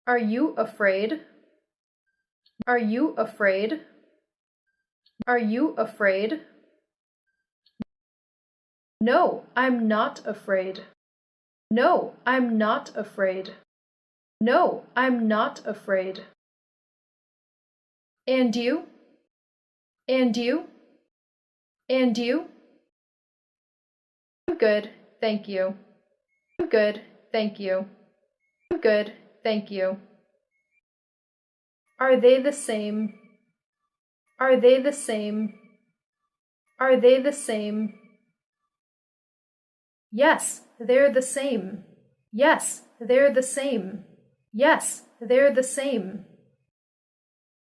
Are you afraid? Are you afraid? Are you afraid? No, I'm not afraid. No, I'm not afraid. No, I'm not afraid. And you? And you? And you? I'm good, thank you. I'm good, thank you. I'm good, thank you. Are they the same? Are they the same? Are they the same? Yes, they're the same. Yes, they're the same. Yes, they're the same.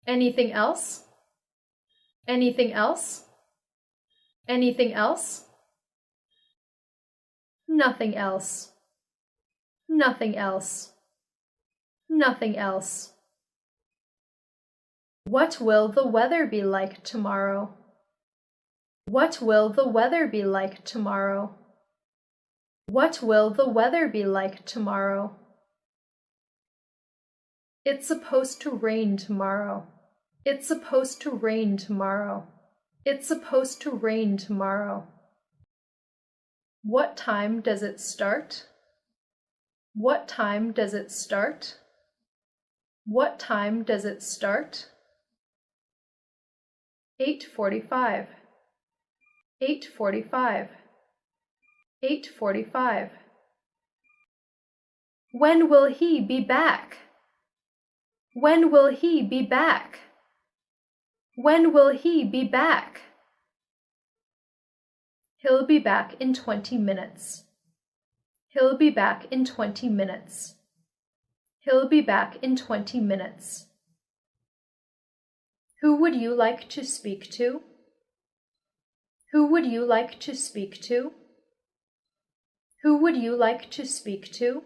Anything else? Anything else? Anything else? Nothing else. Nothing else. Nothing else. What will the weather be like tomorrow? What will the weather be like tomorrow? What will the weather be like tomorrow? It's supposed to rain tomorrow. It's supposed to rain tomorrow. It's supposed to rain tomorrow. What time does it start? What time does it start? What time does it start? 8:45. 8:45. 8:45. When will he be back? When will he be back? When will he be back? He'll be back in 20 minutes. He'll be back in 20 minutes. He'll be back in 20 minutes. Who would you like to speak to? Who would you like to speak to? Who would you like to speak to?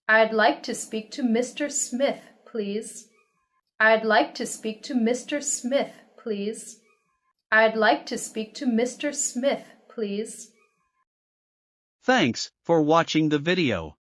I'd like to speak to Mr. Smith, please. I'd like to speak to Mr. Smith, please. I'd like to speak to Mr. Smith, please. Thanks for watching the video.